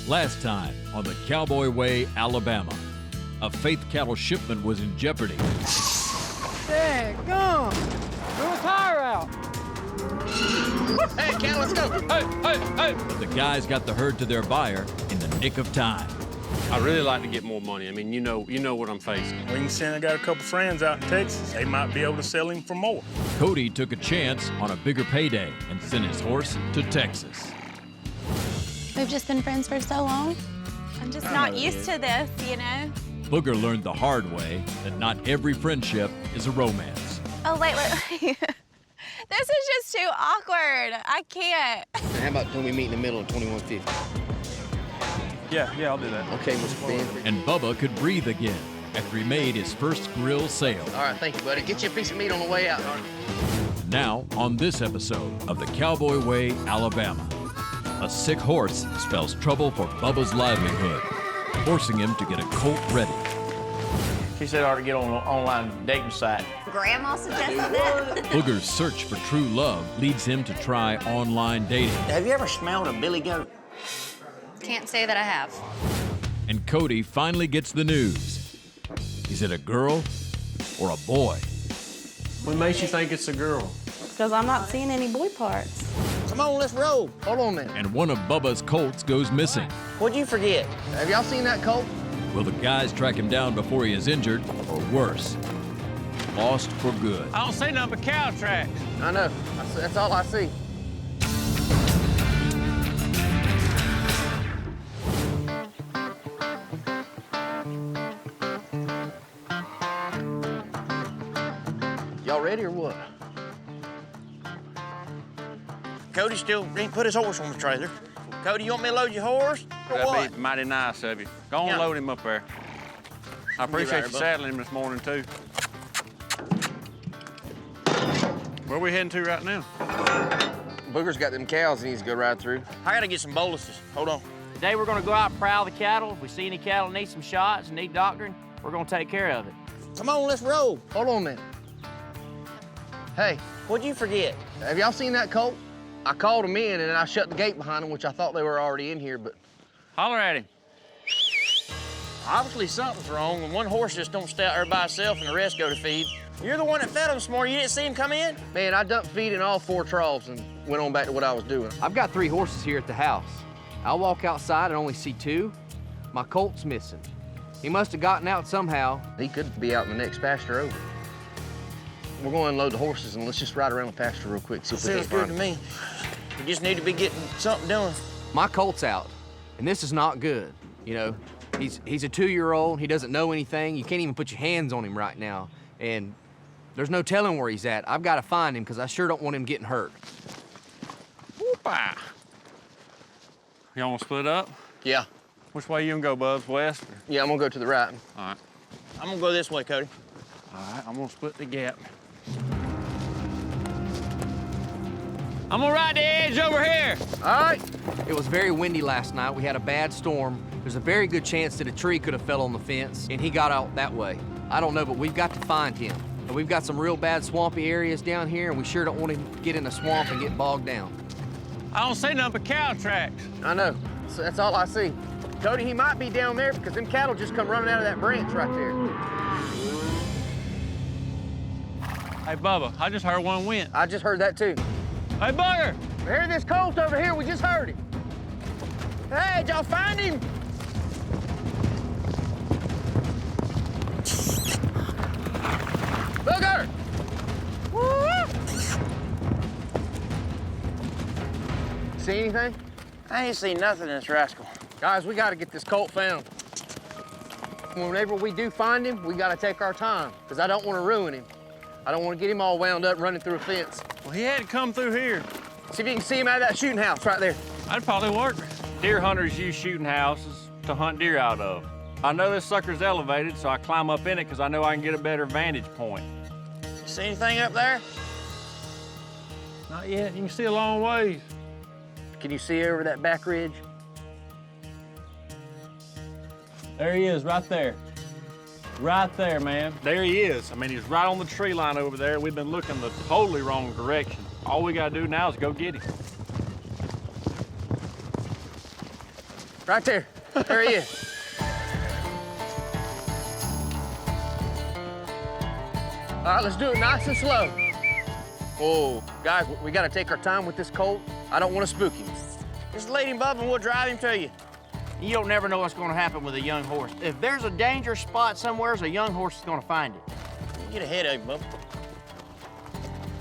Last time on the Cowboy Way, Alabama, a Faith cattle shipment was in jeopardy. Dang, gone. Threw a tire out. Hey, Cal, let's go. Hey. But the guys got the herd to their buyer in the nick of time. I really like to get more money. I mean, you know what I'm facing. Winston got a couple friends out in Texas. They might be able to sell him for more. Cody took a chance on a bigger payday and sent his horse to Texas. We've just been friends for so long. I'm just not used to this, you know? Booger learned the hard way that not every friendship is a romance. Oh, wait. This is just too awkward. I can't. How about when we meet in the middle of 2150? Yeah, I'll do that. Okay, Mr. Ben. And Bubba could breathe again after he made his first grill sale. All right, thank you, buddy. Get you a piece of meat on the way out. Now, on this episode of the Cowboy Way, Alabama, a sick horse spells trouble for Bubba's livelihood, forcing him to get a colt ready. She said I ought to get on an online dating site. Grandma suggested that. Booger's search for true love leads him to try online dating. Have you ever smelled a billy goat? Can't say that I have. And Cody finally gets the news. Is it a girl or a boy? What makes you think it's a girl? Because I'm not seeing any boy parts. Come on, let's roll. Hold on a minute. And one of Bubba's colts goes missing. What'd you forget? Have y'all seen that colt? Will the guys track him down before he is injured, or worse, lost for good? I don't see nothing but cow tracks. I know. That's all I see. Y'all ready or what? Cody still ain't put his horse on the trailer. Cody, you want me to load your horse or what? That'd be mighty nice of you. Go on, Yeah. load him up there. I appreciate right, you bud. saddling him this morning, too. Where we heading to right now? Booger's got them cows he needs to go ride through. I gotta get some boluses. Hold on. Today we're gonna go out and prowl the cattle. If we see any cattle need some shots and need doctoring, we're gonna take care of it. Come on, let's roll. Hold on a minute. Hey, What'd you forget? have y'all seen that colt? I called them in and then I shut the gate behind them, which I thought they were already in here, but Holler at him. Obviously something's wrong when one horse just don't stay out there by itself and the rest go to feed. You're the one that fed him this morning. You didn't see him come in? man, I dumped feed in all 4 troughs and went on back to what I was doing. I've got 3 horses here at the house. I'll walk outside and only see 2. My colt's missing. He must have gotten out somehow. He could be out in the next pasture over. We're going to unload the horses and let's just ride around the pasture real quick. See if we Sounds can't good to find me. We just need to be getting something done. My colt's out, and this is not good. You know, he's a 2-year-old. He doesn't know anything. You can't even put your hands on him right now, and there's no telling where he's at. I've got to find him because I sure don't want him getting hurt. Whoop-ah. Y'all want to split up? Yeah, Which way you gonna go, Bubs? West? Or... yeah, I'm gonna go to the right. All right. I'm gonna go this way, Cody. All right, I'm gonna split the gap. I'm gonna ride the edge over here. All right. It was very windy last night. We had a bad storm. There's a very good chance that a tree could have fell on the fence, and he got out that way. I don't know, but we've got to find him. And we've got some real bad swampy areas down here, and we sure don't want him to get in a swamp and get bogged down. I don't see nothing but cow tracks. I know. So that's all I see. Cody, he might be down there because them cattle just come running out of that branch right there. Hey, Bubba, I just heard one went. I just heard that too. Hey, Bugger! We hear this colt over here. We just heard him. Hey, did y'all find him? Booger! See anything? I ain't seen nothing in this rascal. Guys, we gotta get this colt found. Whenever we do find him, we gotta take our time, because I don't want to ruin him. I don't want to get him all wound up running through a fence. Well, he had to come through here. See if you can see him out of that shooting house right there. That'd probably work. Deer hunters use shooting houses to hunt deer out of. I know this sucker's elevated, so I climb up in it because I know I can get a better vantage point. You see anything up there? Not yet. You can see a long ways. Can you see over that back ridge? There he is, right there. Right there, man. There he is. I mean, he's right on the tree line over there. We've been looking the totally wrong direction. All we gotta do now is go get him. Right there. There he is. All right, let's do it nice and slow. Whoa, guys, we gotta take our time with this colt. I don't want to spook him. Just lead him, bub, and we'll drive him to you. You don't never know what's gonna happen with a young horse. If there's a dangerous spot somewhere, a young horse is gonna find it. You get ahead of him, bub.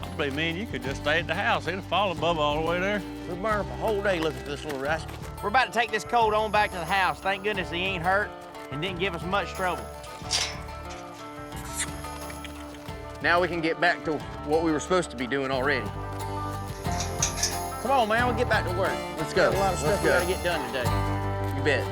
I believe me and you could just stay at the house. He'd have followed Bubba all the way there. We'll burn up a whole day looking for this little rascal. We're about to take this colt on back to the house. Thank goodness he ain't hurt and didn't give us much trouble. Now we can get back to what we were supposed to be doing already. Come on, man, we'll get back to work. Let's go. Got a lot of stuff we gotta get done today. You bet.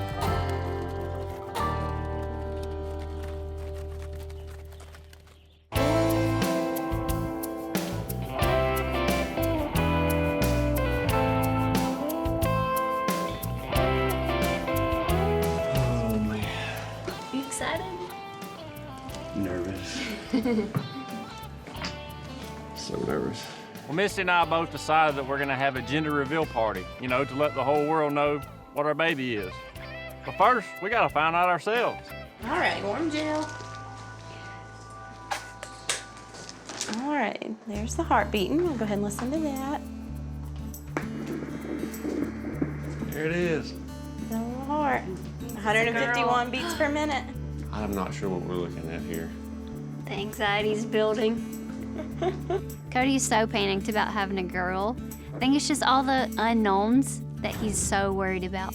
You excited? Nervous. So nervous. Well, Misty and I both decided that we're gonna have a gender reveal party, you know, to let the whole world know what our baby is. But first, we gotta find out ourselves. All right, warm gel. All right, there's the heart beating. We'll go ahead and listen to that. There it is. The little heart. 151 beats per minute. I'm not sure what we're looking at here. The anxiety's building. Cody is so panicked about having a girl. I think it's just all the unknowns that he's so worried about.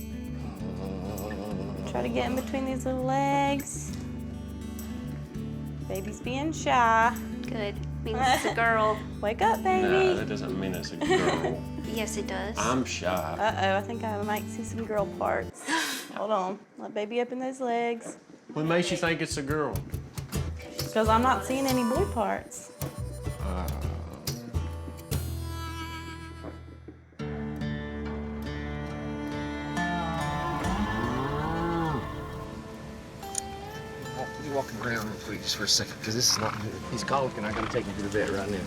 Try to get in between these little legs. Baby's being shy. Good. Means it's a girl. Wake up, baby. No, that doesn't mean it's a girl. Yes, it does. I'm shy. Uh-oh, I think I might see some girl parts. Hold on. Let baby open those legs. What makes you think it's a girl? Because I'm not seeing any boy parts. You walking around real quick just for a second, because this is not good. He's colic, and I gotta take him to the vet right now.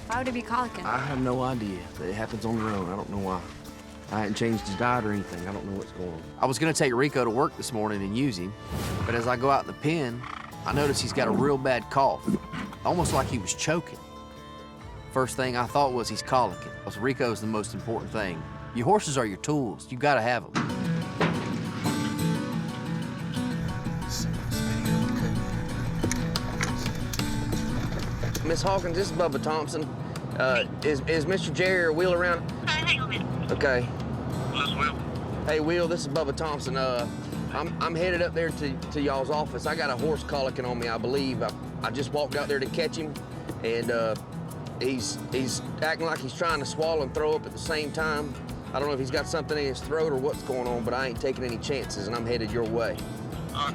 Why would it be colicking? I have no idea. It happens on their own. I don't know why. I hadn't changed his diet or anything. I don't know what's going on. I was gonna take Rico to work this morning and use him, but as I go out in the pen, I notice he's got a real bad cough, almost like he was choking. First thing I thought was he's colicking. Because Rico's the most important thing. Your horses are your tools. You gotta have them. Miss Hawkins, this is Bubba Thompson. Is Mr. Jerry or Will around? Okay. Hey, Will, this is Bubba Thompson. I'm headed up there to y'all's office. I got a horse colicking on me, I believe. I just walked out there to catch him, and he's acting like he's trying to swallow and throw up at the same time. I don't know if he's got something in his throat or what's going on, but I ain't taking any chances, and I'm headed your way. All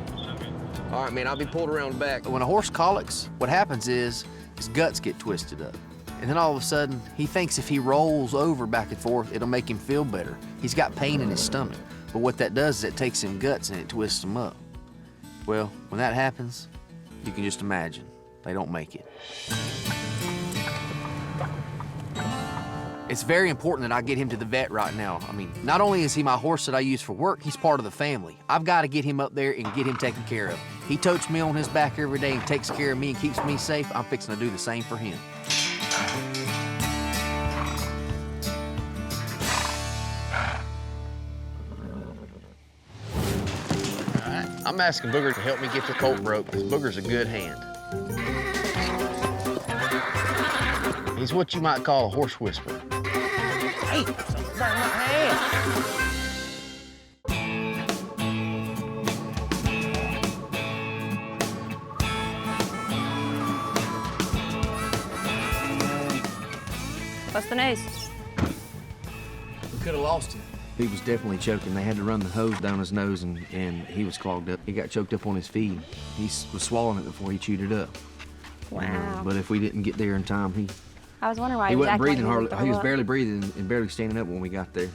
right, man, I'll be pulled around back. When a horse colics, what happens is his guts get twisted up. And then all of a sudden, he thinks if he rolls over back and forth, it'll make him feel better. He's got pain in his stomach. But what that does is it takes him guts and it twists him up. Well, when that happens, you can just imagine, they don't make it. It's very important that I get him to the vet right now. I mean, not only is he my horse that I use for work, he's part of the family. I've got to get him up there and get him taken care of. He totes me on his back every day and takes care of me and keeps me safe. I'm fixing to do the same for him. All right, I'm asking Booger to help me get the colt broke, because Booger's a good hand. He's what you might call a horse whisperer. Hey, burn my hand. What's the news? We could have lost him. He was definitely choking. They had to run the hose down his nose, and he was clogged up. He got choked up on his feed. He was swallowing it before he chewed it up. Wow. But if we didn't get there in time, I was wondering why he he was wasn't acting breathing like hardly. gonna He was throw barely up. breathing and barely standing up when we got there.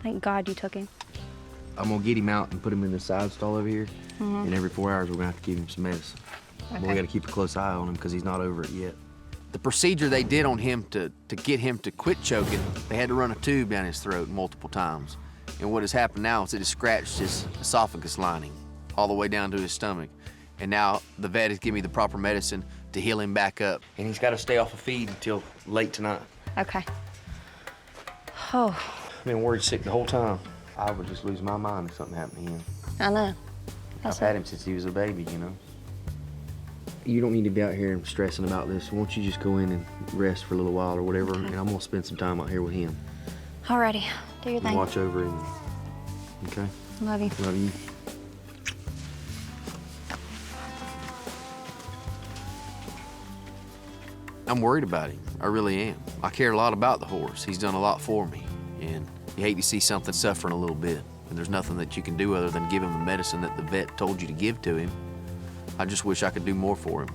Thank God you took him. I'm gonna get him out and put him in the side stall over here. And every 4 hours, we're gonna have to give him some medicine. But we gotta keep a close eye on him because he's not over it yet. The procedure they did on him to get him to quit choking, they had to run a tube down his throat multiple times. And what has happened now is it has scratched his esophagus lining all the way down to his stomach. And now the vet has given me the proper medicine to heal him back up. And he's got to stay off of feed until late tonight. Okay. Oh. I've been worried sick the whole time. I would just lose my mind if something happened to him. I know. I've had him since he was a baby, you know. You don't need to be out here stressing about this. Why don't you just go in and rest for a little while or whatever, and I'm gonna spend some time out here with him. Alrighty. Do your And thing. watch over him. Okay? Love you. Love you. I'm worried about him. I really am. I care a lot about the horse. He's done a lot for me. And you hate to see something suffering a little bit. And there's nothing that you can do other than give him the medicine that the vet told you to give to him. I just wish I could do more for him.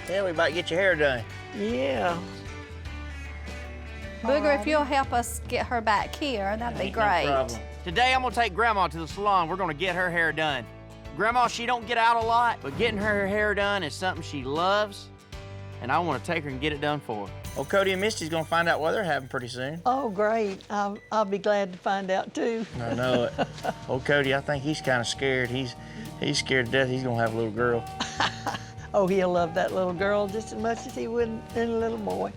Yeah, we about to get your hair done. Yeah. Booger, if you'll help us get her back here, that'd be great. No problem. Today, I'm gonna take Grandma to the salon. We're gonna get her hair done. Grandma, she don't get out a lot, but getting her hair done is something she loves, and I wanna take her and get it done for her. Well, Cody and Misty's gonna find out what they're having pretty soon. Oh, great. I'll be glad to find out, too. I know it. Old Cody, I think he's kind of scared. He's scared to death he's gonna have a little girl. Oh, he'll love that little girl just as much as he would a little boy.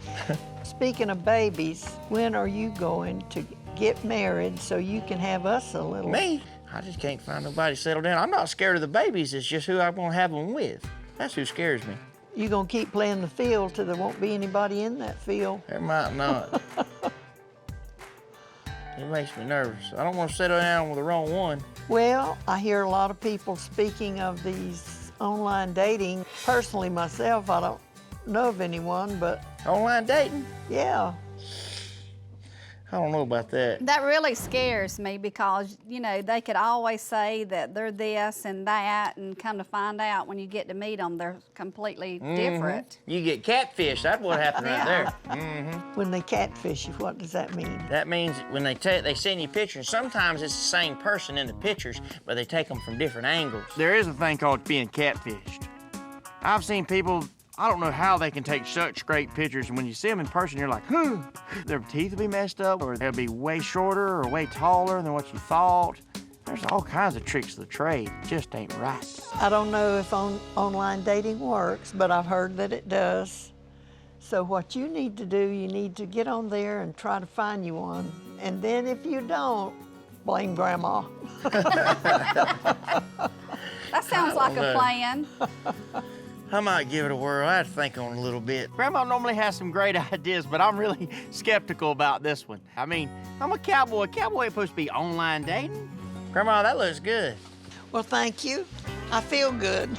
Speaking of babies, when are you going to get married so you can have us a little? Me? I just can't find nobody to settle down. I'm not scared of the babies. It's just who I'm gonna have them with. That's who scares me. You gonna keep playing the field till there won't be anybody in that field? There might not. It makes me nervous. I don't want to settle down with the wrong one. Well, I hear a lot of people speaking of these online dating. Personally, myself, I don't know of anyone, but... Online dating? Yeah. I don't know about that. That really scares me because, you know, they could always say that they're this and that, and come to find out when you get to meet them, they're completely different. You get catfish. That's what happened right there. When they catfish you, what does that mean? That means when they send you pictures, sometimes it's the same person in the pictures, but they take them from different angles. There is a thing called being catfished. I've seen people, I don't know how they can take such great pictures, and when you see them in person, you're like, their teeth will be messed up, or they'll be way shorter or way taller than what you thought. There's all kinds of tricks of the trade. It just ain't right. I don't know if online dating works, but I've heard that it does. So what you need to do, you need to get on there and try to find you one. And then if you don't, blame Grandma. That sounds like a plan. I might give it a whirl. I had to think on it a little bit. Grandma normally has some great ideas, but I'm really skeptical about this one. I mean, I'm a cowboy. Cowboy ain't supposed to be online dating. Grandma, that looks good. Well, thank you. I feel good.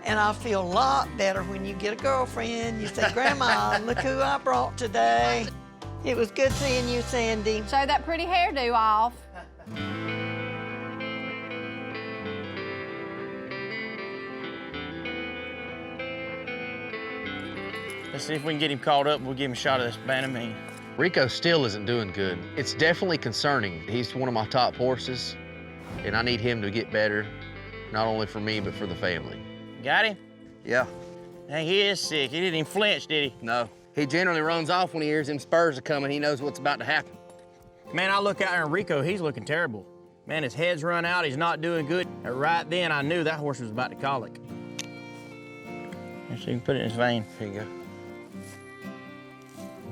And I feel a lot better when you get a girlfriend. You say, Grandma, look who I brought today. It was good seeing you, Sandy. Show that pretty hairdo off. Let's see if we can get him caught up and we'll give him a shot of this Banamine. Rico still isn't doing good. It's definitely concerning. He's one of my top horses, and I need him to get better, not only for me, but for the family. Got him? Yeah. Hey, he is sick. He didn't even flinch, did he? No. He generally runs off when he hears them spurs are coming. He knows what's about to happen. Man, I look out there and Rico, he's looking terrible. Man, his head's run out. He's not doing good. And right then, I knew that horse was about to colic. So you can put it in his vein. Here you go.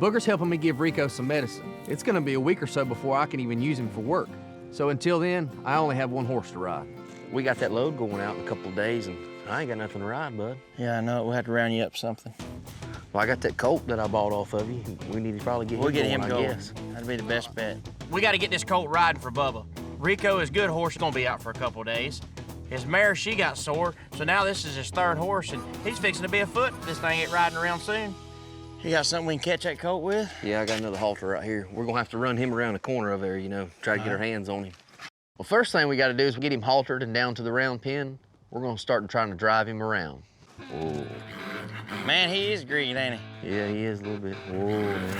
Booger's helping me give Rico some medicine. It's gonna be a week or so before I can even use him for work. So until then, I only have one horse to ride. We got that load going out in a couple of days, and I ain't got nothing to ride, bud. Yeah, I know. We'll have to round you up something. Well, I got that colt that I bought off of you. We need to probably get We'll him get going, him going. I guess. That'd be the best bet. We got to get this colt riding for Bubba. Rico, his good horse, is gonna be out for a couple of days. His mare, she got sore, so now this is his third horse, and he's fixing to be afoot. This thing ain't riding around soon. You got something we can catch that colt with? Yeah, I got another halter right here. We're gonna have to run him around the corner over there, you know, try to get our hands on him. Well, first thing we gotta do is get him haltered and down to the round pen. We're gonna start trying to drive him around. Whoa. Man, he is green, ain't he? Yeah, he is a little bit. Whoa, man.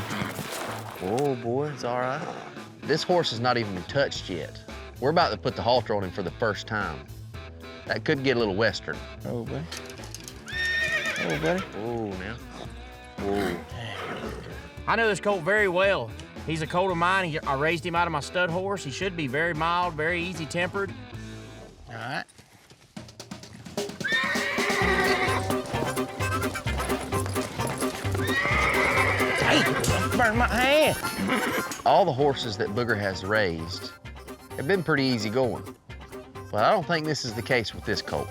Whoa, boy, it's all right. This horse has not even been touched yet. We're about to put the halter on him for the first time. That could get a little western. Oh, buddy. Oh, buddy. Oh, now. Whoa. I know this colt very well. He's a colt of mine. I raised him out of my stud horse. He should be very mild, very easy-tempered. All right. Hey, burn my hand. All the horses that Booger has raised have been pretty easy going. But I don't think this is the case with this colt.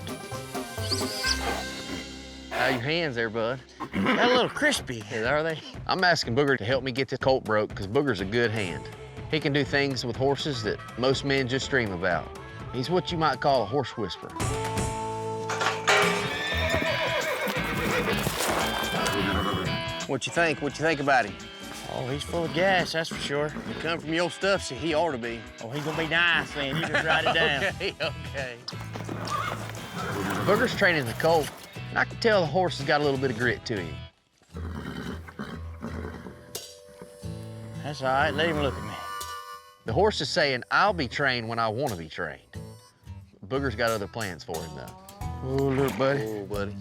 How your hands there, bud? They're a little crispy. Are they? I'm asking Booger to help me get this colt broke because Booger's a good hand. He can do things with horses that most men just dream about. He's what you might call a horse whisperer. What you think? What you think about him? Oh, he's full of gas, that's for sure. You come from your stuff, so he ought to be. Oh, he's gonna be nice then. You just write it down. Okay. Booger's training the colt, and I can tell the horse has got a little bit of grit to him. That's all right, let him look at me. The horse is saying, I'll be trained when I want to be trained. Booger's got other plans for him, though. Oh, look, buddy. Oh, buddy.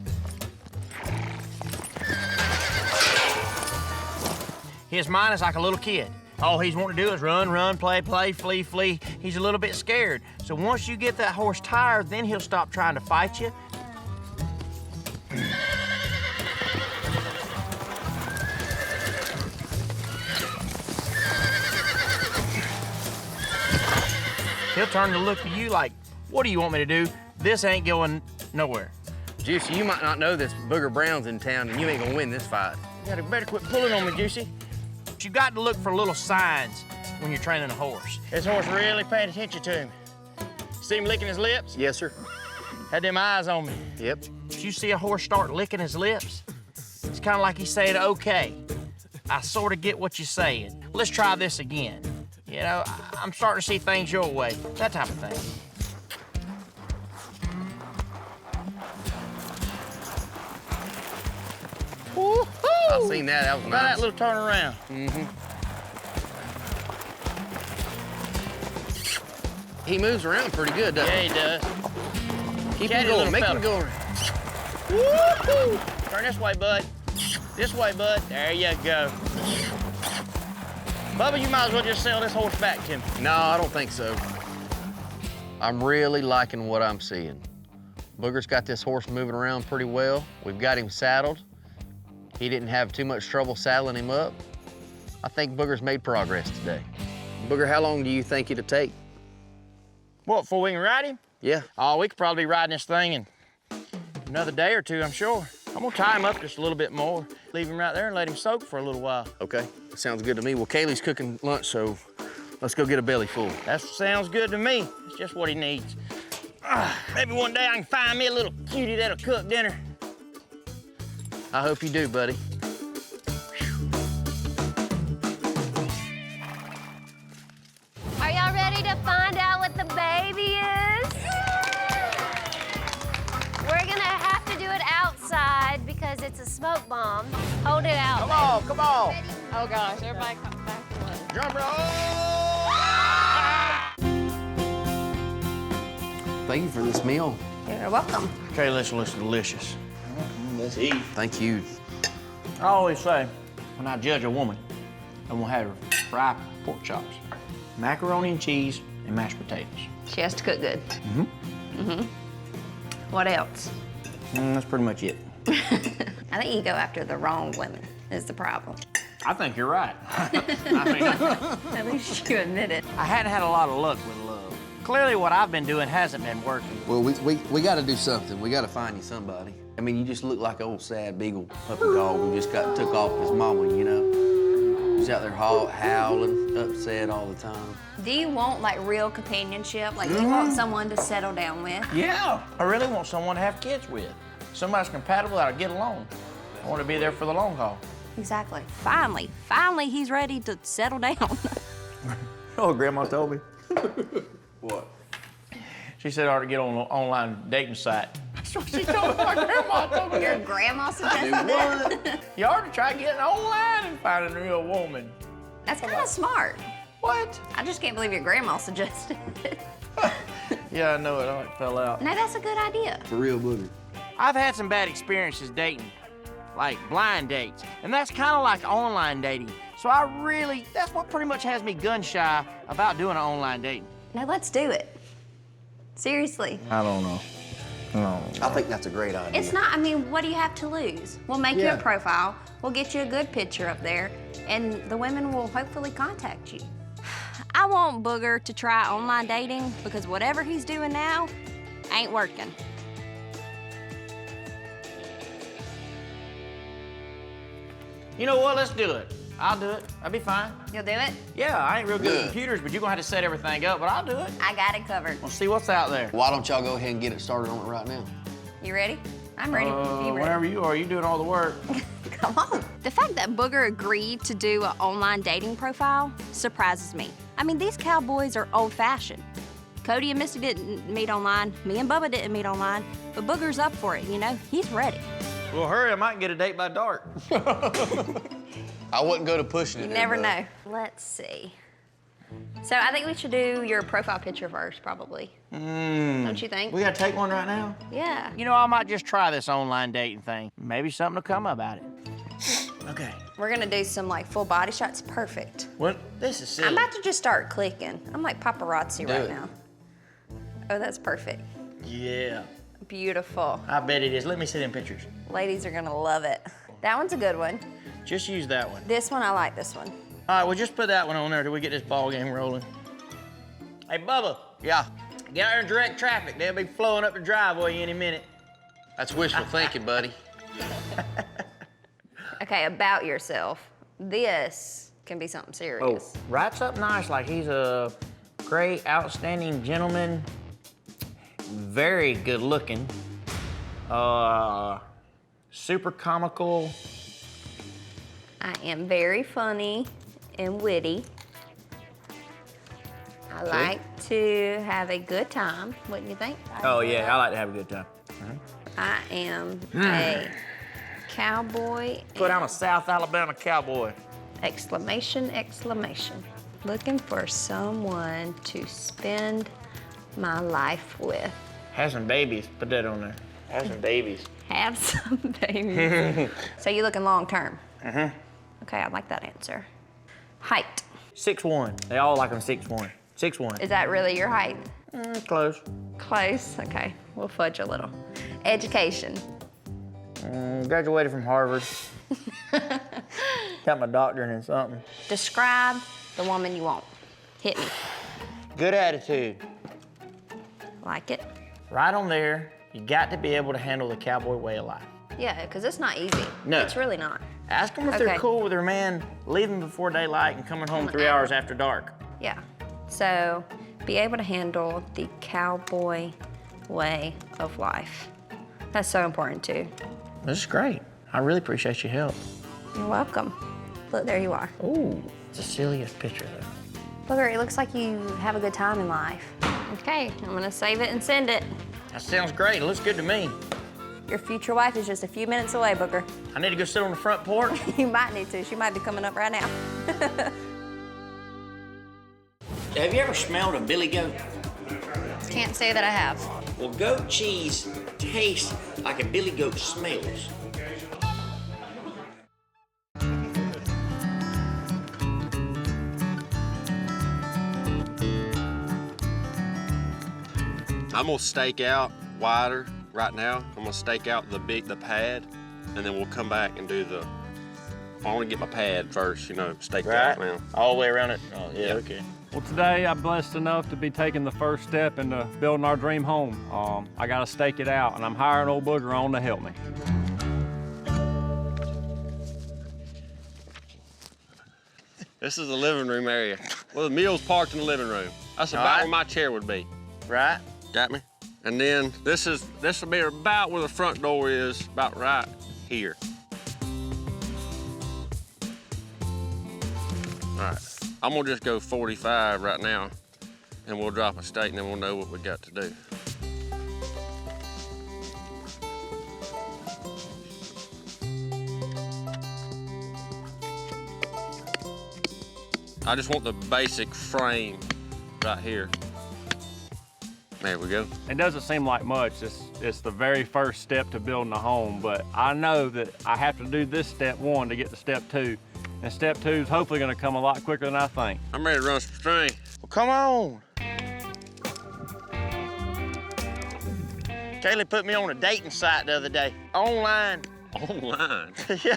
His mind is like a little kid. All he's wanting to do is run, run, play, play, flee, flee. He's a little bit scared. So once you get that horse tired, then he'll stop trying to fight you. He'll turn to look at you like, what do you want me to do? This ain't going nowhere. Juicy, you might not know this, but Booger Brown's in town, and you ain't gonna win this fight. You better quit pulling on me, Juicy. You got to look for little signs when you're training a horse. This horse really paying attention to him. See him licking his lips? Yes, sir. Had them eyes on me. Yep. If you see a horse start licking his lips, it's kind of like he's saying, okay, I sort of get what you're saying. Let's try this again. You know, I'm starting to see things your way, that type of thing. I seen that. That was Look at nice. that little turn around. Mm-hmm. He moves around pretty good, doesn't Yeah, he does. he? Keep Catty him going. little Make fella. him go. Woo-hoo! Turn this way, bud. This way, bud. There you go. Bubba, you might as well just sell this horse back to me. No, I don't think so. I'm really liking what I'm seeing. Booger's got this horse moving around pretty well. We've got him saddled. He didn't have too much trouble saddling him up. I think Booger's made progress today. Booger, how long do you think it'll take? What, before we can ride him? Yeah. Oh, we could probably be riding this thing in another day or two, I'm sure. I'm gonna tie him up just a little bit more, leave him right there and let him soak for a little while. Okay, sounds good to me. Well, Kaylee's cooking lunch, so let's go get a belly full. That sounds good to me. It's just what he needs. Maybe one day I can find me a little cutie that'll cook dinner. I hope you do, buddy. Are y'all ready to find out what the baby is? We're gonna have to do it outside because it's a smoke bomb. Hold it out. Come on, come on. Oh gosh, everybody come back. Drum roll. Thank you for this meal. You're welcome. Okay, this looks delicious. Let's eat. Thank you. I always say, when I judge a woman, I'm gonna have her fry pork chops, macaroni and cheese, and mashed potatoes. She has to cook good. Mm-hmm. Mm-hmm. What else? That's pretty much it. I think you go after the wrong women is the problem. I think you're right. At least you admit it. I hadn't had a lot of luck with love. Clearly what I've been doing hasn't been working. Well, we got to do something. We got to find you somebody. I mean, you just look like an old sad beagle puppy dog who just took off his mama, you know? He's out there howling, upset all the time. Do you want like real companionship? Like you want someone to settle down with? Yeah, I really want someone to have kids with. Somebody's compatible that'll get along. I want to be there for the long haul. Exactly. Finally he's ready to settle down. Oh, Grandma told me. What? She said I ought to get on an online dating site. That's what she told me. My grandma told me. Your grandma suggested that? You ought to try getting online and finding a real woman. That's kind of smart. What? I just can't believe your grandma suggested it. Yeah, I know it. I fell out. No, that's a good idea. For real booger. I've had some bad experiences dating, like blind dates, and that's kind of like online dating. So that's what pretty much has me gun shy about doing an online dating. No, let's do it. Seriously. I don't know. I think that's a great idea. It's not, I mean, what do you have to lose? We'll make you Yeah. a profile, we'll get you a good picture up there, and the women will hopefully contact you. I want Booger to try online dating because whatever he's doing now ain't working. You know what? Let's do it. I'll do it. I'll be fine. You'll do it? Yeah, I ain't real good at computers, but you're gonna have to set everything up, but I'll do it. I got it covered. We'll see what's out there. Why don't y'all go ahead and get it started on it right now? You ready? I'm ready. You ready? Whenever you are, you doing all the work. Come on. The fact that Booger agreed to do an online dating profile surprises me. I mean, these cowboys are old-fashioned. Cody and Misty didn't meet online. Me and Bubba didn't meet online. But Booger's up for it, you know? He's ready. Well, hurry, I might get a date by dark. I wouldn't go to pushing it. You never know. Let's see. So I think we should do your profile picture first, probably. Don't you think? We gotta take one right now? Yeah. You know, I might just try this online dating thing. Maybe something will come about it. Okay. We're gonna do some like full body shots. Perfect. What? This is silly. I'm about to just start clicking. I'm like paparazzi Do right it. now. Oh, that's perfect. Yeah. Beautiful. I bet it is. Let me see them pictures. Ladies are gonna love it. That one's a good one. Just use that one. This one, I like this one. All right, well, just put that one on there till we get this ball game rolling. Hey, Bubba. Yeah. Get out there and direct traffic. They'll be flowing up the driveway any minute. That's wishful thinking, buddy. Okay, about yourself. This can be something serious. Writes up nice, like he's a great, outstanding gentleman, very good looking, super comical. I am very funny and witty. I like to have a good time, wouldn't you think? Oh, yeah, I like to have a good time. I am a cowboy. Put on a South Alabama cowboy. Exclamation, exclamation. Looking for someone to spend my life with. Have some babies. Put that on there. Have some babies. Have some babies. So you looking long term? Mm-hmm. Okay, I like that answer. Height. 6'1". They all like them 6'1". 6'1". Is that really your height? Close. Close, okay. We'll fudge a little. Education. Graduated from Harvard. Got my doctorate in something. Describe the woman you want. Hit me. Good attitude. Like it? Right on there. You got to be able to handle the cowboy way of life. Yeah, because it's not easy. No. It's really not. Ask them if Okay. they're cool with their man leaving before daylight and coming home 3 hours after dark. Yeah. So, be able to handle the cowboy way of life. That's so important too. This is great. I really appreciate your help. You're welcome. Look, there you are. Ooh, it's the silliest picture though. Booger, it looks like you have a good time in life. Okay, I'm gonna save it and send it. That sounds great. It looks good to me. Your future wife is just a few minutes away, Booger. I need to go sit on the front porch. You might need to. She might be coming up right now. Have you ever smelled a billy goat? Can't say that I have. Well, goat cheese tastes like a billy goat smells. I'm gonna stake out wider right now. I'm gonna stake out the pad, and then we'll come back and do the. I want to get my pad first, you know, stake out now. All the way around it? Oh, yeah. Okay. Well, today I'm blessed enough to be taking the first step into building our dream home. I gotta stake it out, and I'm hiring old Booger on to help me. This is the living room area. Well, the meal's parked in the living room. That's about where my chair would be. Right. Got me? And then this will be about where the front door is, about right here. All right, I'm gonna just go 45 right now, and we'll drop a stake, and then we'll know what we got to do. I just want the basic frame right here. There we go. It doesn't seem like much. It's the very first step to building a home, but I know that I have to do this step 1 to get to step 2. And step 2 is hopefully gonna come a lot quicker than I think. I'm ready to run some string. Well, come on. Kaylee put me on a dating site the other day. Online. Online? Yeah.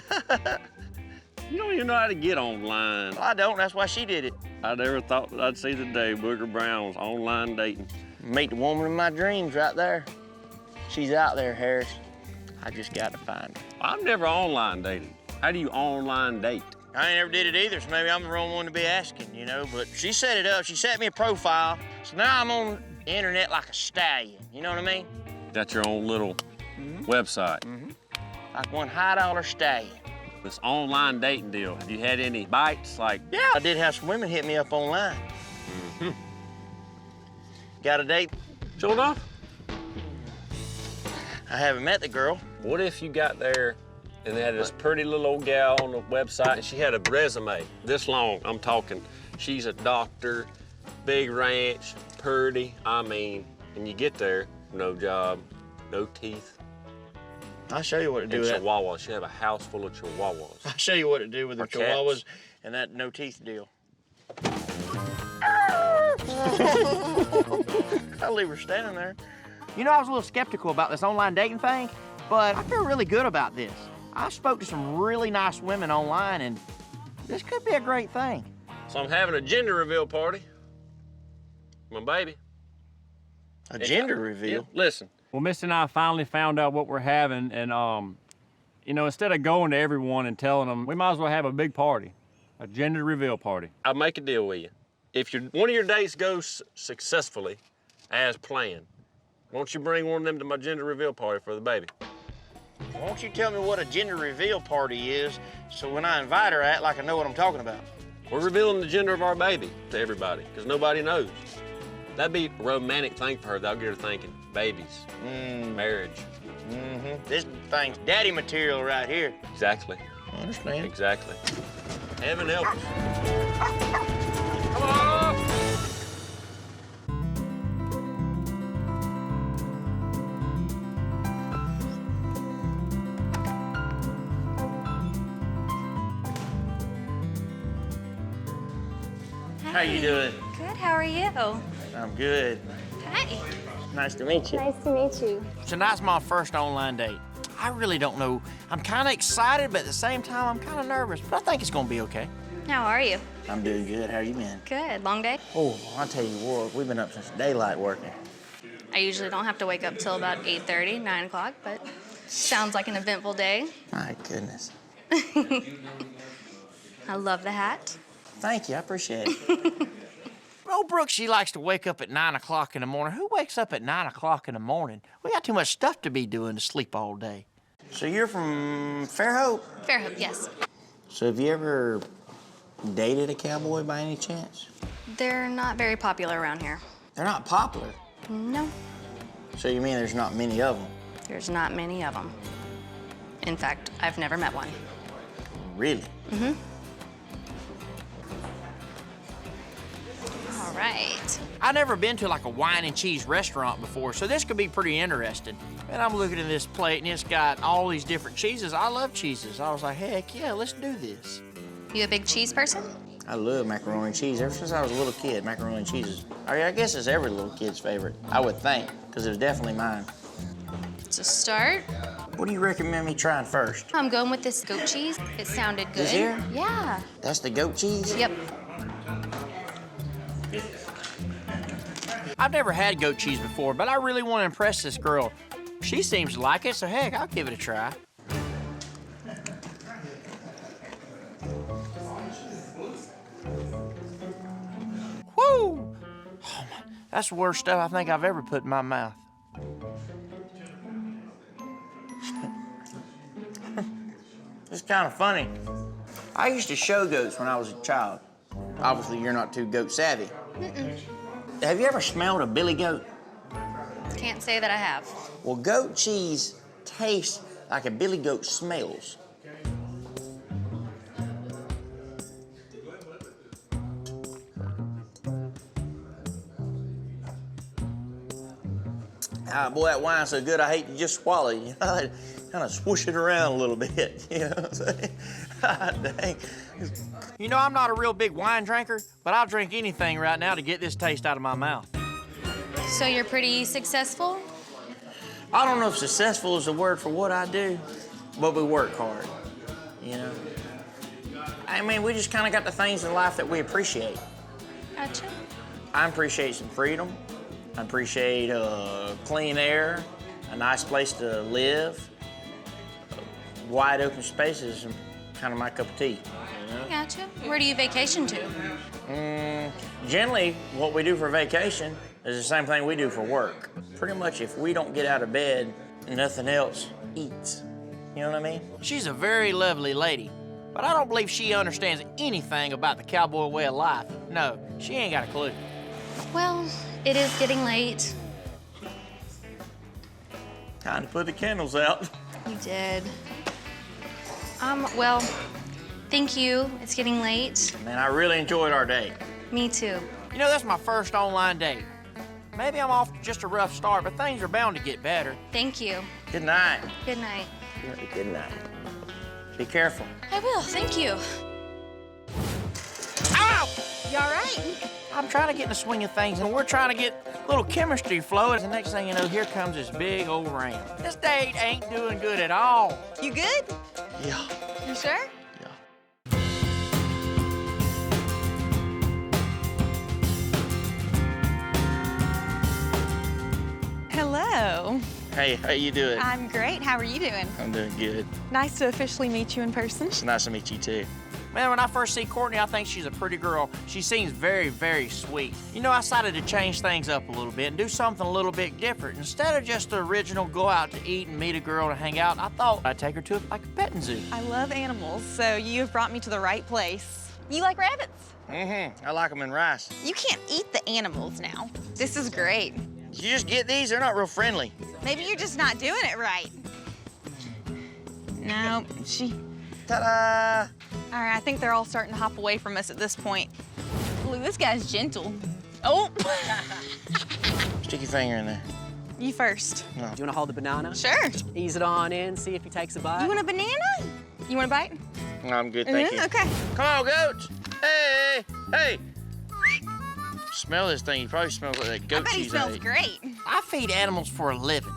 You don't even know how to get online. I don't, that's why she did it. I never thought that I'd see the day Booger Brown was online dating. Meet the woman of my dreams right there. She's out there, Harris. I just got to find her. I've never online dated. How do you online date? I ain't never did it either, so maybe I'm the wrong one to be asking, you know, but she set it up. She set me a profile, so now I'm on the internet like a stallion, you know what I mean? Got your own little website. Like one high-dollar stallion. This online dating deal, have you had any bites? Like, Yeah, I did have some women hit me up online. Got a date? Sure enough. I haven't met the girl. What if you got there and they had this pretty little old gal on the website and she had a resume this long? I'm talking, she's a doctor, big ranch, pretty, I mean, and you get there, no job, no teeth. I'll show you what to do with that. Chihuahuas. She have a house full of chihuahuas. I'll show you what to do with the Or chihuahuas cats. and that no teeth deal. I'll leave her standing there. You know, I was a little skeptical about this online dating thing, but I feel really good about this. I spoke to some really nice women online, and this could be a great thing. So I'm having a gender reveal party. My baby. A gender reveal? Yeah, listen. Well, Missy and I finally found out what we're having, and you know, instead of going to everyone and telling them, we might as well have a big party, a gender reveal party. I'll make a deal with you. If one of your dates goes successfully, as planned, won't you bring one of them to my gender reveal party for the baby? Won't you tell me what a gender reveal party is, so when I invite her, I act like I know what I'm talking about? We're revealing the gender of our baby to everybody, because nobody knows. That'd be a romantic thing for her. That'll get her thinking, babies, marriage. This thing's daddy material right here. Exactly. I understand. Exactly. Heaven help us. Come on! How you doing? Good, how are you? I'm good. Hi. Nice to meet you. Nice to meet you. Tonight's my first online date. I really don't know. I'm kind of excited, but at the same time, I'm kind of nervous. But I think it's gonna be okay. How are you? I'm doing good. How you been? Good. Long day? Oh, I'll tell you what, we've been up since daylight working. I usually don't have to wake up till about 8:30, 9 o'clock, but sounds like an eventful day. My goodness. I love the hat. Thank you, I appreciate it. Old Brooke, she likes to wake up at 9 o'clock in the morning. Who wakes up at 9 o'clock in the morning? We got too much stuff to be doing to sleep all day. So you're from Fairhope? Fairhope, yes. So have you ever dated a cowboy by any chance? They're not very popular around here. They're not popular? No, So you mean there's not many of them? there's not many of them. In fact, I've never met one. Really? All right. I've never been to like a wine and cheese restaurant before, so this could be pretty interesting. And I'm looking at this plate and it's got all these different cheeses. I love cheeses. I was like, heck yeah, let's do this. You a big cheese person? I love macaroni and cheese. Ever since I was a little kid, macaroni and cheese is, I guess it's every little kid's favorite, I would think, because it was definitely mine. To start, What do you recommend me trying first? I'm going with this goat cheese. It sounded good. This here? Yeah. That's the goat cheese? Yep. I've never had goat cheese before, but I really want to impress this girl. She seems to like it, so heck, I'll give it a try. Woo! Oh, man, that's the worst stuff I think I've ever put in my mouth. It's kind of funny. I used to show goats when I was a child. Obviously, you're not too goat savvy. Have you ever smelled a billy goat? Can't say that I have. Well, goat cheese tastes like a billy goat smells. Boy, that wine's so good, I hate to just swallow it. You know, kind of swoosh it around a little bit, you know what I'm saying? Dang. You know, I'm not a real big wine drinker, but I'll drink anything right now to get this taste out of my mouth. So you're pretty successful? I don't know if successful is the word for what I do, but we work hard, you know? I mean, we just kind of got the things in life that we appreciate. Gotcha. I appreciate some freedom. I appreciate clean air, a nice place to live. Wide open spaces is kind of my cup of tea. You know? Gotcha. Where do you vacation to? Generally, what we do for vacation is the same thing we do for work. Pretty much if we don't get out of bed, nothing else eats. You know what I mean? She's a very lovely lady, but I don't believe she understands anything about the cowboy way of life. No, she ain't got a clue. Well, it is getting late. Time to put the candles out. You did. Well, thank you. It's getting late. Man, I really enjoyed our date. Me too. You know, that's my first online date. Maybe I'm off to just a rough start, but things are bound to get better. Thank you. Good night. Good night. Good night. Be careful. I will, thank you. Ow! You all right? I'm trying to get in the swing of things, and we're trying to get a little chemistry flowing. The next thing you know, here comes this big old rain. This date ain't doing good at all. You good? Yeah. You sure? Hello. Hey, how you doing? I'm great. How are you doing? I'm doing good. Nice to officially meet you in person. It's nice to meet you, too. Man, when I first see Courtney, I think she's a pretty girl. She seems very, very sweet. You know, I decided to change things up a little bit and do something a little bit different. Instead of just the original go out to eat and meet a girl to hang out, I thought I'd take her to like a petting zoo. I love animals, so you have brought me to the right place. You like rabbits? Mm-hmm. I like them in rice. You can't eat the animals now. This is great. Did you just get these? They're not real friendly. Maybe you're just not doing it right. No, Ta-da! All right, I think they're all starting to hop away from us at this point. Ooh, this guy's gentle. Oh! Stick your finger in there. You first. No. Do you want to hold the banana? Sure. Just ease it on in, see if he takes a bite. You want a banana? You want a bite? No, I'm good, thank you. Okay. Come on, goats! Hey, hey! Smell this thing. You probably smell like that goat I bet he cheese. smells great. I feed animals for a living,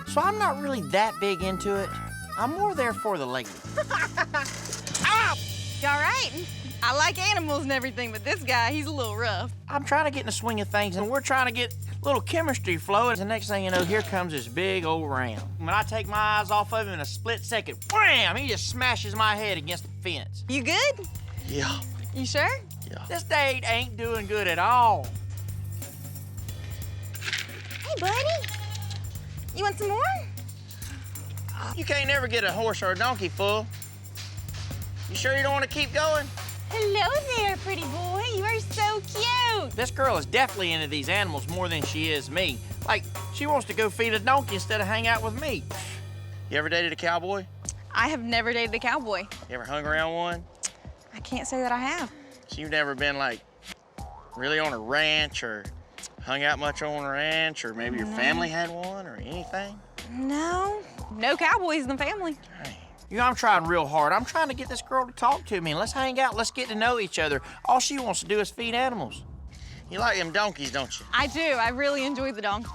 so I'm not really that big into it. I'm more there for the lady. Ah! You all right? I like animals and everything, but this guy, he's a little rough. I'm trying to get in the swing of things, and we're trying to get a little chemistry flowing. The next thing you know, here comes this big old ram. When I take my eyes off of him in a split second, wham! He just smashes my head against the fence. You good? Yeah. You sure? Yeah. This date ain't doing good at all. Hey, buddy. You want some more? You can't never get a horse or a donkey full. You sure you don't want to keep going? Hello there, pretty boy. You are so cute. This girl is definitely into these animals more than she is me. Like, she wants to go feed a donkey instead of hang out with me. You ever dated a cowboy? I have never dated a cowboy. You ever hung around one? I can't say that I have. So you've never been, like, really on a ranch or hung out much on a ranch, or maybe your family had one or anything? No. No cowboys in the family. You know, I'm trying real hard. I'm trying to get this girl to talk to me, and let's hang out, let's get to know each other. All she wants to do is feed animals. You like them donkeys, don't you? I do. I really enjoy the donkey.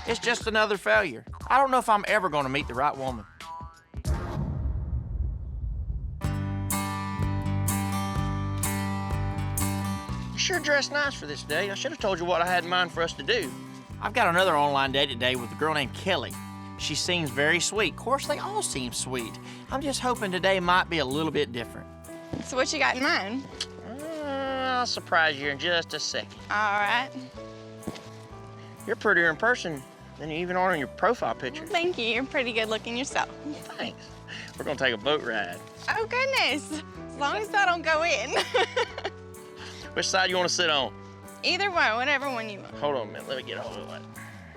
It's just another failure. I don't know if I'm ever going to meet the right woman. You sure dressed nice for this day. I should have told you what I had in mind for us to do. I've got another online date today with a girl named Kelly. She seems very sweet. Of course, they all seem sweet. I'm just hoping today might be a little bit different. So what you got in mind? I'll surprise you in just a second. All right. You're prettier in person than you even are on your profile picture. Thank you. You're pretty good looking yourself. Thanks. We're gonna take a boat ride. Oh, goodness. As long as I don't go in. Which side you want to sit on? Either one, whatever one you want. Hold on a minute, let me get a hold of it.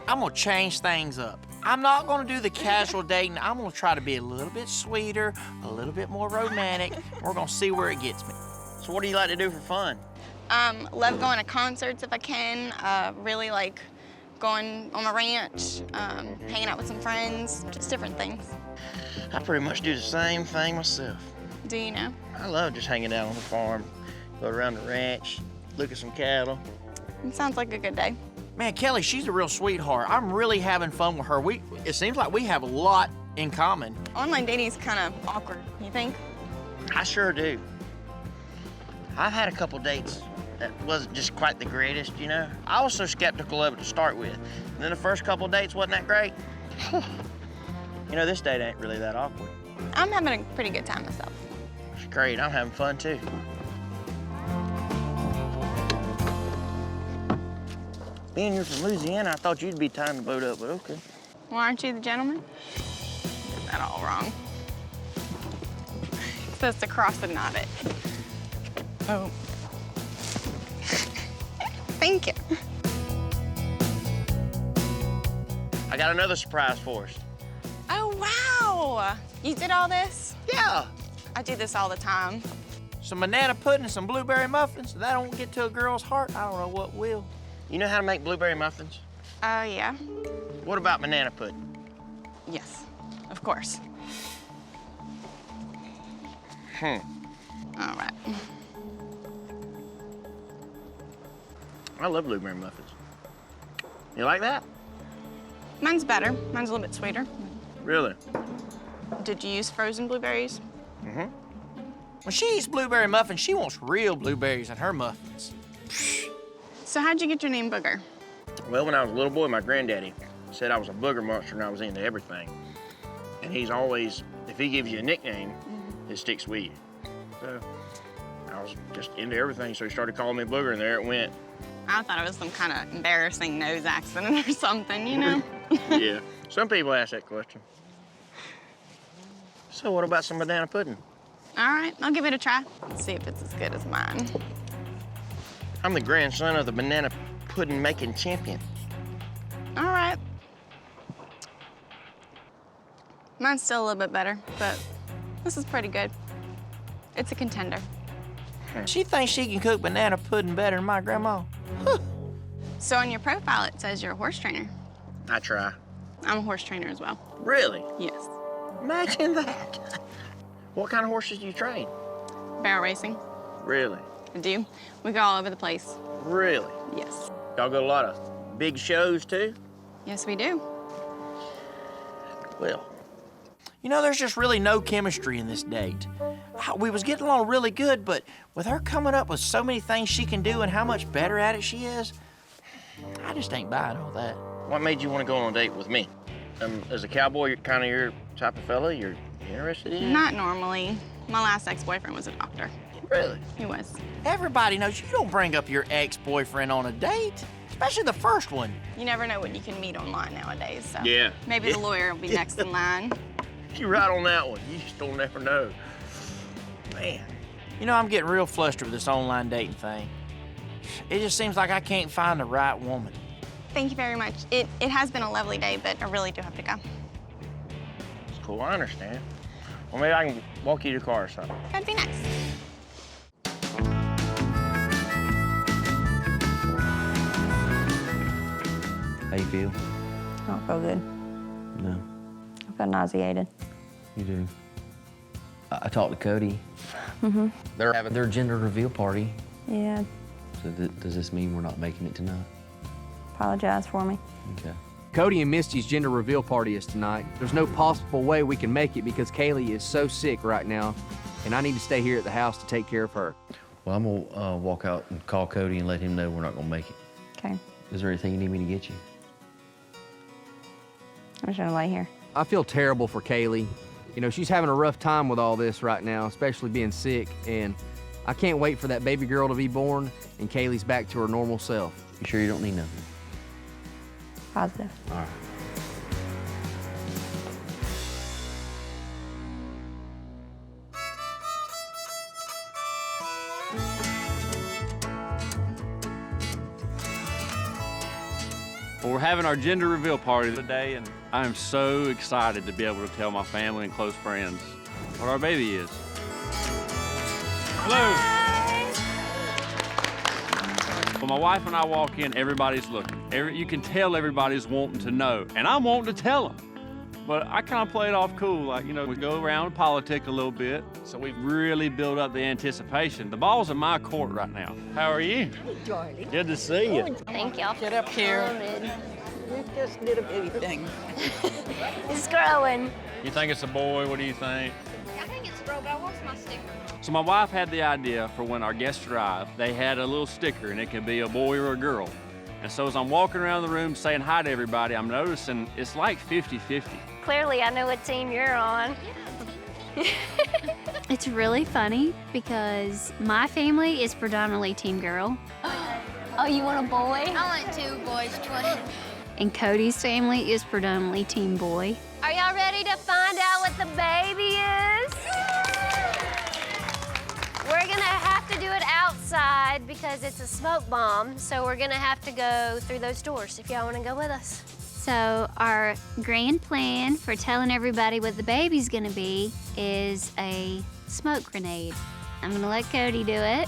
I'm gonna change things up. I'm not gonna do the casual dating. I'm gonna try to be a little bit sweeter, a little bit more romantic. We're gonna see where it gets me. So what do you like to do for fun? Love going to concerts if I can. Really like going on my ranch, hanging out with some friends, just different things. I pretty much do the same thing myself. Do you know? I love just hanging out on the farm, go around the ranch, look at some cattle. It sounds like a good day. Man, Kelly, she's a real sweetheart. I'm really having fun with her. It seems like we have a lot in common. Online dating is kind of awkward, you think? I sure do. I've had a couple dates that wasn't just quite the greatest, you know? I was so skeptical of it to start with. And then the first couple dates wasn't that great. You know, this date ain't really that awkward. I'm having a pretty good time myself. It's great. I'm having fun, too. Being you're from Louisiana, I thought you'd be tying the boat up, but okay. Well, aren't you the gentleman? Is that all wrong? It's supposed to cross and knot it. Oh. Thank you. I got another surprise for us. Oh, wow. You did all this? Yeah. I do this all the time. Some banana pudding and some blueberry muffins. If that don't get to a girl's heart, I don't know what will. You know how to make blueberry muffins? Yeah. What about banana pudding? Yes, of course. All right. I love blueberry muffins. You like that? Mine's better. Mine's a little bit sweeter. Really? Did you use frozen blueberries? Mm-hmm. When she eats blueberry muffins, she wants real blueberries in her muffins. So how'd you get your name Booger? Well, when I was a little boy, my granddaddy said I was a booger monster and I was into everything. And he's always, if he gives you a nickname, it sticks with you. So I was just into everything, so he started calling me Booger, and there it went. I thought it was some kind of embarrassing nose accident or something, you know? Yeah, some people ask that question. So what about some banana pudding? All right, I'll give it a try. Let's see if it's as good as mine. I'm the grandson of the banana pudding making champion. All right. Mine's still a little bit better, but this is pretty good. It's a contender. She thinks she can cook banana pudding better than my grandma. Huh. So on your profile, it says you're a horse trainer. I try. I'm a horse trainer as well. Really? Yes. Imagine that. What kind of horses do you train? Barrel racing. Really? I do. We go all over the place. Really? Yes. Y'all go to a lot of big shows, too? Yes, we do. Well, you know, there's just really no chemistry in this date. We was getting along really good, but with her coming up with so many things she can do and how much better at it she is, I just ain't buying all that. What made you want to go on a date with me? As a cowboy, you're kind of your type of fella you're interested in? Not normally. My last ex-boyfriend was a doctor. Really? He was. Everybody knows you don't bring up your ex-boyfriend on a date, especially the first one. You never know what you can meet online nowadays, so Yeah. maybe the lawyer will be next in line. You're right on that one. You just don't never know. Man. You know, I'm getting real flustered with this online dating thing. It just seems like I can't find the right woman. Thank you very much. It has been a lovely day, but I really do have to go. It's cool, I understand. Well, maybe I can walk you to the car or something. That'd be nice. How you feel? I don't feel good. No. I feel nauseated. You do? I talked to Cody. Mm-hmm. They're having their gender reveal party. Yeah. So does this mean we're not making it tonight? Apologize for me. Okay. Cody and Misty's gender reveal party is tonight. There's no possible way we can make it because Kaylee is so sick right now, and I need to stay here at the house to take care of her. Well, I'm gonna walk out and call Cody and let him know we're not gonna make it. Okay. Is there anything you need me to get you? I'm just gonna lay here. I feel terrible for Kaylee. You know, she's having a rough time with all this right now, especially being sick, and I can't wait for that baby girl to be born and Kaylee's back to her normal self. You sure you don't need nothing? Positive. All right. Well, we're having our gender reveal party today, and I am so excited to be able to tell my family and close friends what our baby is. Hello. When my wife and I walk in, everybody's looking. You can tell everybody's wanting to know, and I'm wanting to tell them. But I kind of play it off cool, like, we go around and politic a little bit, so we've really built up the anticipation. The ball's in my court right now. How are you? Hey, Charlie. Good to see you. Thank y'all. Get up here. You just did a bitty thing. It's growing. You think it's a boy? What do you think? I think it's a girl, but I lost my sticker. So my wife had the idea for when our guests arrive, they had a little sticker, and it could be a boy or a girl. And so as I'm walking around the room saying hi to everybody, I'm noticing it's like 50-50. Clearly, I know what team you're on. It's really funny because my family is predominantly team girl. Oh, you want a boy? I want 2 boys, twins. And Cody's family is predominantly team boy. Are y'all ready to find out what the baby is? We're gonna have to do it outside because it's a smoke bomb, so we're gonna have to go through those doors if y'all wanna go with us. So our grand plan for telling everybody what the baby's gonna be is a smoke grenade. I'm gonna let Cody do it.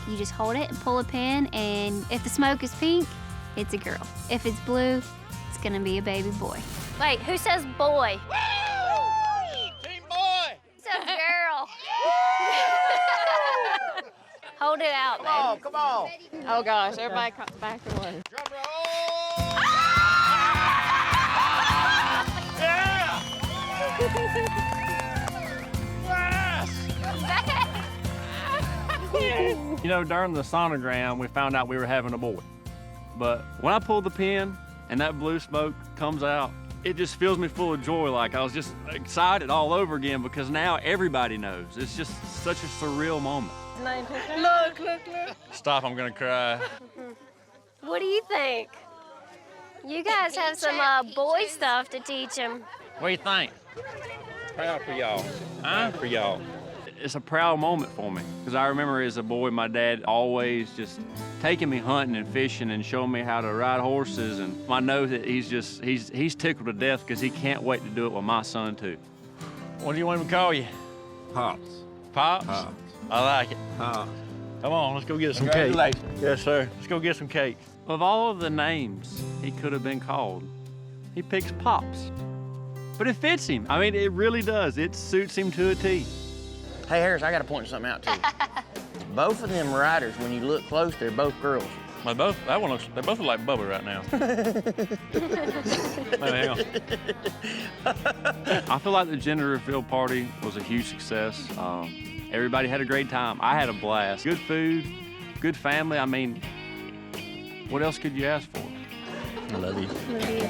You just hold it and pull a pin, and if the smoke is pink, it's a girl. If it's blue, it's gonna be a baby boy. Wait, who says boy? Team boy! Who says girl? Hold it out, baby. Oh, come on. Oh gosh, everybody back away. Drum roll! Yeah! During the sonogram, we found out we were having a boy. But when I pull the pin and that blue smoke comes out, it just fills me full of joy. Like I was just excited all over again because now everybody knows. It's just such a surreal moment. Look. Stop, I'm gonna cry. What do you think? You guys have some boy stuff to teach him. What do you think? Proud for y'all. Huh? For y'all. It's a proud moment for me because I remember as a boy, my dad always just taking me hunting and fishing and showing me how to ride horses. And I know that he's tickled to death because he can't wait to do it with my son too. What do you want me to call you? Pops. Pops? Pops. I like it. Pops. Come on, let's go get some cake. Yes, sir. Let's go get some cake. Of all of the names he could have been called, he picks Pops. But it fits him. I mean, it really does. It suits him to a T. Hey, Harris, I got to point something out to you. Both of them riders, when you look close, they're both girls. They both look like Bubba right now. Hang on. I feel like the gender reveal party was a huge success. Everybody had a great time. I had a blast. Good food, good family. I mean, what else could you ask for? I love you. Love you.